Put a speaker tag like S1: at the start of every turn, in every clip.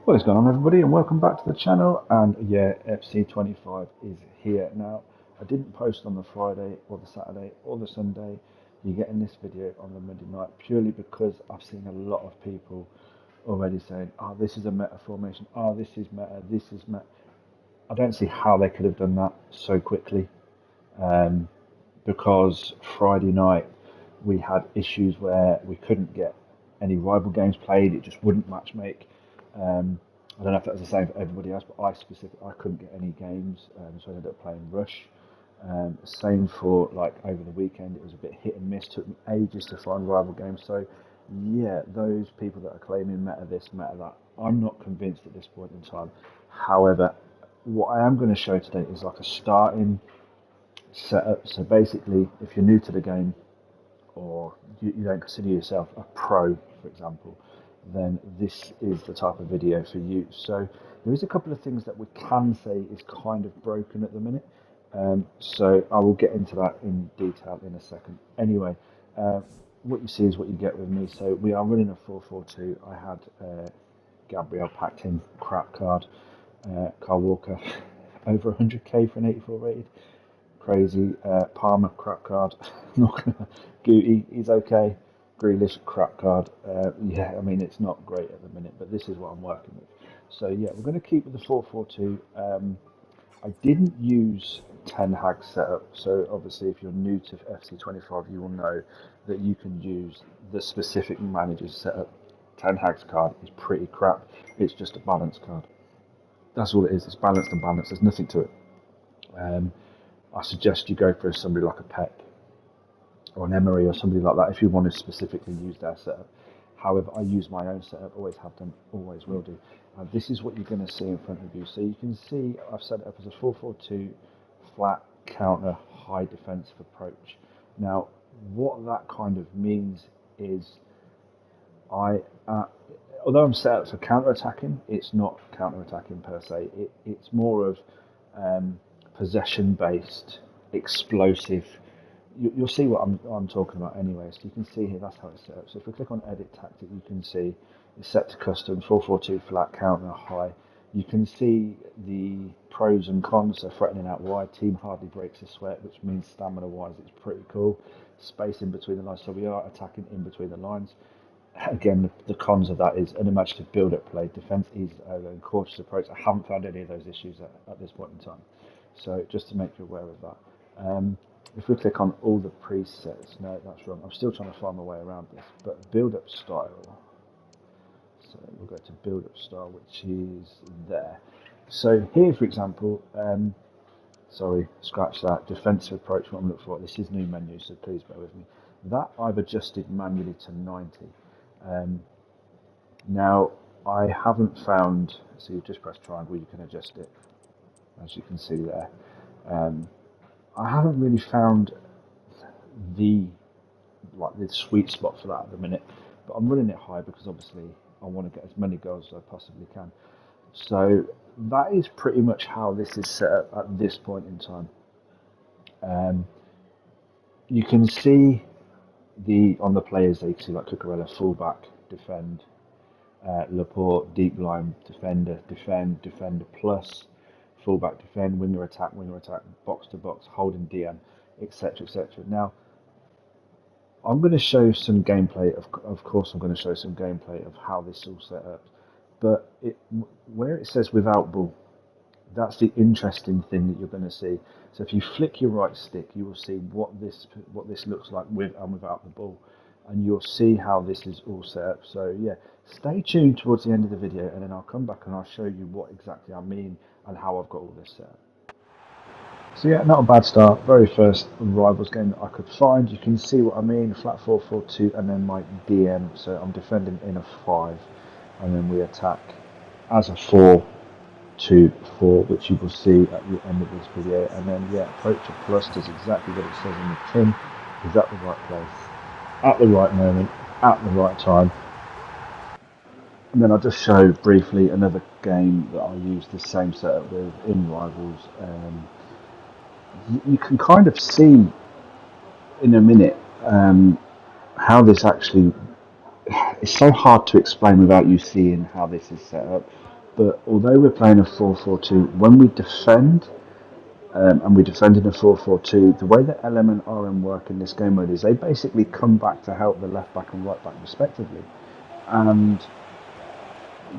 S1: What is going on, everybody, and welcome back to the channel. And yeah, FC25 is here now. I didn't post on the Friday or the Saturday or the Sunday. You're getting this video on the Monday night purely because I've seen a lot of people already saying, "Oh, this is a meta formation. Oh, this is meta. This is meta." I don't see how they could have done that so quickly, um, because Friday night we had issues where we couldn't get any rival games played. It just wouldn't match make. I don't know if that was the same for everybody else, but I couldn't get any games, so I ended up playing Rush. Same for like over the weekend, it was a bit hit and miss. Took me ages to find rival games. So yeah, those people that are claiming meta this, meta that, I'm not convinced at this point in time. However, what I am going to show today is like a starting setup. So basically, if you're new to the game, or you don't consider yourself a pro, for example, then this is the type of video for you. So there is a couple of things that we can say is kind of broken at the minute. So I will get into that in detail in a second. Anyway, uh, what you see is what you get with me. So we are running a 4-4-2. I had Gabriel packed in, crap card. Kyle Walker over 100k for an 84 rated. Crazy. Palmer, crap card. Not gonna. Gooty, he's okay. Grealish, crap card. Yeah, I mean, it's not great at the minute, but this is what I'm working with. So, yeah, we're going to keep with the 4-4-2. I didn't use Ten Hag setup, so obviously, if you're new to FC25, you will know that you can use the specific manager's setup. Ten Hag's card is pretty crap. It's just a balance card. That's all it is. It's balanced and balanced. There's nothing to it. Um, I suggest you go for somebody like a Pep or an Emery or somebody like that if you want to specifically use their setup. However, I use my own setup, always have done, always will do. This is what you're going to see in front of you. So you can see I've set it up as a 4-4-2 flat counter high defensive approach. Now, what that kind of means is I, although I'm set up for counter attacking, it's not counter attacking per se. It's more of possession based, explosive. You'll see what I'm talking about anyway. So you can see here that's how it's set up. So if we click on edit tactic, you can see it's set to custom 4-4-2 flat counter high. You can see the pros and cons. So threatening out wide, team hardly breaks a sweat, which means stamina wise it's pretty cool. Space in between the lines, so we are attacking in between the lines. Again, the cons of that is unimaginative build-up play, defence easy over, and cautious approach. I haven't found any of those issues at this point in time. So just to make you aware of that. If we click on all the presets, no, that's wrong. I'm still trying to find my way around this. But build-up style. So we'll go to build-up style, which is there. So here, for example, sorry, scratch that. Defensive approach, what I'm looking for. This is new menu, so please bear with me. That I've adjusted manually to 90. Now, I haven't found, so you just press triangle, you can adjust it, as you can see there. I haven't really found the sweet spot for that at the minute, but I'm running it high because obviously I want to get as many goals as I possibly can. So that is pretty much how this is set up at this point in time. You can see on the players there, you can see like Cucurella fullback, defend, Laporte deep line, defender, defender plus, fullback defend, winger attack, box to box, holding DM, etc., etc. Now, I'm going to show some gameplay. Of course, I'm going to show some gameplay of how this is all set up. But where it says without ball, that's the interesting thing that you're going to see. So if you flick your right stick, you will see what this looks like with and without the ball, and you'll see how this is all set up. So yeah, stay tuned towards the end of the video, and then I'll come back and I'll show you what exactly I mean and how I've got all this set up. So yeah, not a bad start. Very first Rivals game that I could find. You can see what I mean. Flat 4-4-2, and then my DM. So I'm defending in a 5, and then we attack as a 4-2-4, which you will see at the end of this video. And then yeah, approach a plus does exactly what it says in the tin. Is at the right place, at the right moment, at the right time. And then I'll just show briefly another game that I used the same setup with in Rivals. You can kind of see in a minute how this actually, it's so hard to explain without you seeing how this is set up. But although we're playing a 4-4-2, when we defend, and we defend in a 4-4-2, the way that LM and RM work in this game mode is they basically come back to help the left back and right back respectively. And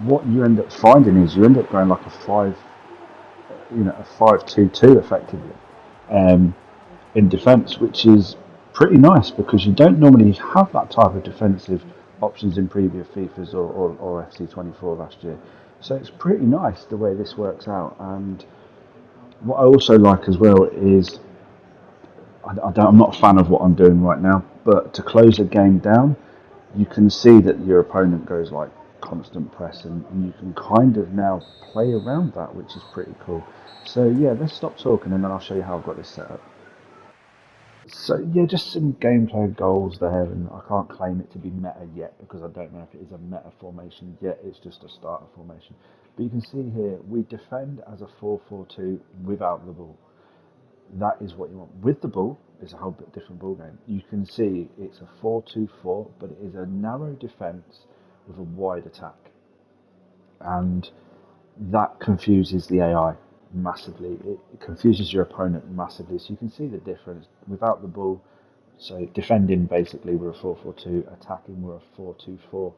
S1: what you end up finding is you end up going like a 5-2-2 effectively, in defence, which is pretty nice because you don't normally have that type of defensive options in previous FIFAs or FC24 last year. So it's pretty nice the way this works out. And what I also like as well is I'm not a fan of what I'm doing right now, but to close a game down, you can see that your opponent goes like constant press, and you can kind of now play around that, which is pretty cool. So yeah, let's stop talking and then I'll show you how I've got this set up. So yeah, just some gameplay goals there, and I can't claim it to be meta yet because I don't know if it is a meta formation yet. It's just a starter formation. But you can see here we defend as a 4-4-2 without the ball. That is what you want. With the ball, it's a whole bit different ball game. You can see it's a 4-2-4, but it is a narrow defence with a wide attack, and that confuses the AI massively. It confuses your opponent massively. So you can see the difference without the ball. So defending basically we're a 4-4-2, attacking we're a 4-2-4,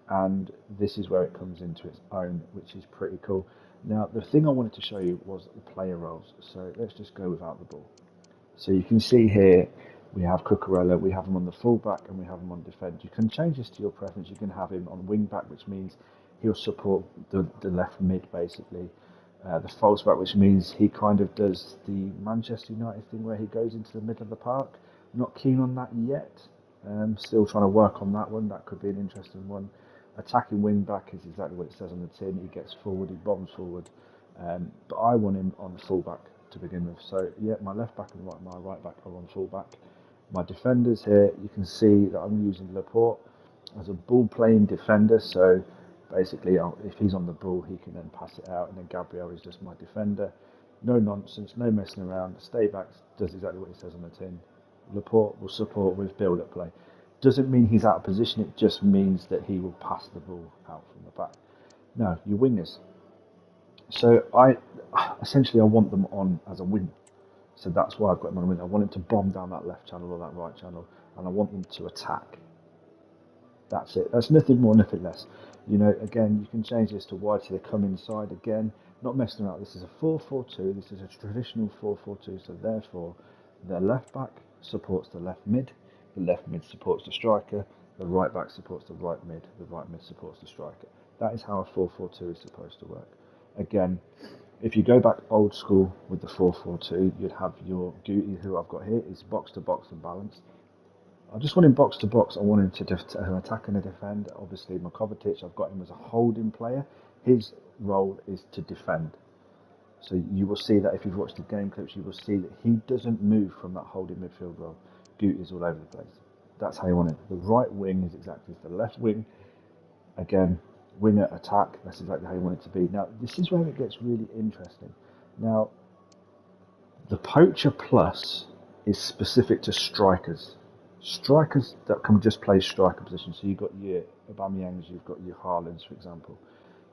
S1: and this is where it comes into its own, which is pretty cool. Now the thing I wanted to show you was the player roles. So let's just go without the ball. So you can see here we have Cucurella, we have him on the fullback and we have him on defence. You can change this to your preference. You can have him on wing back, which means he'll support the left mid basically. The false back, which means he kind of does the Manchester United thing where he goes into the middle of the park. Not keen on that yet. Still trying to work on that one. That could be an interesting one. Attacking wing back is exactly what it says on the tin. He gets forward, he bombs forward. But I want him on full back to begin with. So yeah, my left back and my right back are on full back. My defenders here, you can see that I'm using Laporte as a ball playing defender. So basically, if he's on the ball, he can then pass it out, and then Gabriel is just my defender. No nonsense, no messing around. Stay back does exactly what it says on the tin. Laporte will support with build-up play. Doesn't mean he's out of position. It just means that he will pass the ball out from the back. Now, your wingers. So I want them on as a wing. So that's why I've got them on a wing. I want him to bomb down that left channel or that right channel, and I want them to attack. That's it. That's nothing more, nothing less. You know, again, you can change this to wide so they come inside again. Not messing around. This is a 4-4-2. This is a traditional 4-4-2. So therefore, the left back supports the left mid. The left mid supports the striker. The right back supports the right mid. The right mid supports the striker. That is how a 4-4-2 is supposed to work. Again, if you go back old school with the 4-4-2, you'd have your Guti, who I've got here, is box to box and balanced. I just want him box to box. I want him to attack and to defend. Obviously, Kovacic, I've got him as a holding player. His role is to defend. So you will see that if you've watched the game clips, you will see that he doesn't move from that holding midfield role. Guti is all over the place. That's how you want it. The right wing is exactly as the left wing. Again, winger attack. That's exactly how you want it to be. Now, this is where it gets really interesting. Now, the Poacher Plus is specific to strikers. Strikers that can just play striker position. So you've got your Aubameyangs, you've got your Haalands, for example.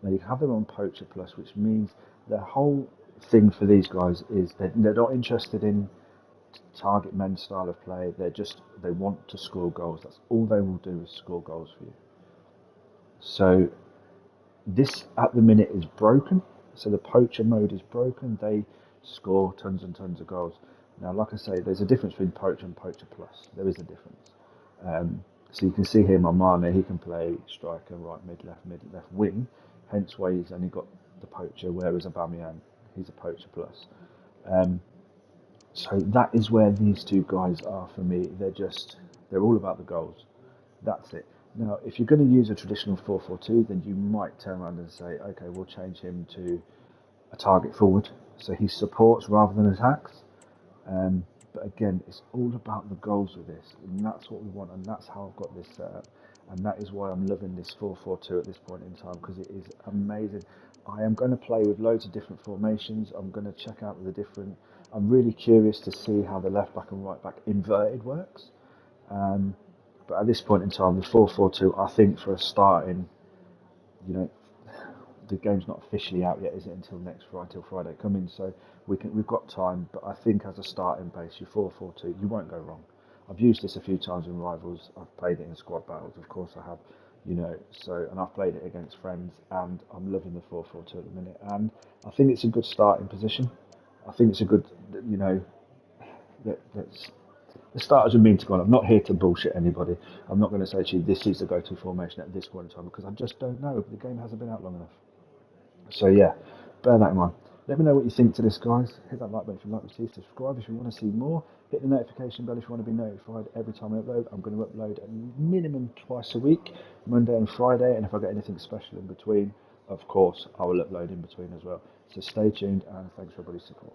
S1: Now you have them on Poacher Plus, which means the whole thing for these guys is that they're not interested in target men style of play. They want to score goals. That's all they will do is score goals for you. So this at the minute is broken. So the Poacher mode is broken. They score tons and tons of goals. Now, like I say, there's a difference between Poacher and Poacher Plus. There is a difference. So you can see here, Mane, he can play striker, right mid, left wing. Hence why he's only got the Poacher, whereas Aubameyang, he's a Poacher Plus. So that is where these two guys are for me. They're all about the goals. That's it. Now, if you're going to use a traditional 4-4-2, then you might turn around and say, okay, we'll change him to a target forward. So he supports rather than attacks. But again, it's all about the goals with this, and that's what we want, and that's how I've got this set up, and that is why I'm loving this 4-4-2 at this point in time, because it is amazing. I am going to play with loads of different formations. I'm going to check out the different. I'm really curious to see how the left back and right back inverted works. But at this point in time, the 4-4-2, I think for a starting, you know, the game's not officially out yet, is it? Until next Friday, till Friday coming. So we've got time. But I think as a starting base, your 4-4-2, you won't go wrong. I've used this a few times in rivals. I've played it in squad battles, of course I have. So and I've played it against friends, and I'm loving the 4-4-2 at the minute. And I think it's a good starting position. I think it's a good, you know, let's the starters are mean to go on. I'm not here to bullshit anybody. I'm not going to say to you this is the go-to formation at this point in time because I just don't know. The game hasn't been out long enough. So yeah, bear that in mind. Let me know what you think to this, guys. Hit that like button if you like what you see. Subscribe if you want to see more. Hit the notification bell if you want to be notified every time I upload. I'm going to upload a minimum twice a week, Monday and Friday. And if I get anything special in between, of course, I will upload in between as well. So stay tuned and thanks for everybody's support.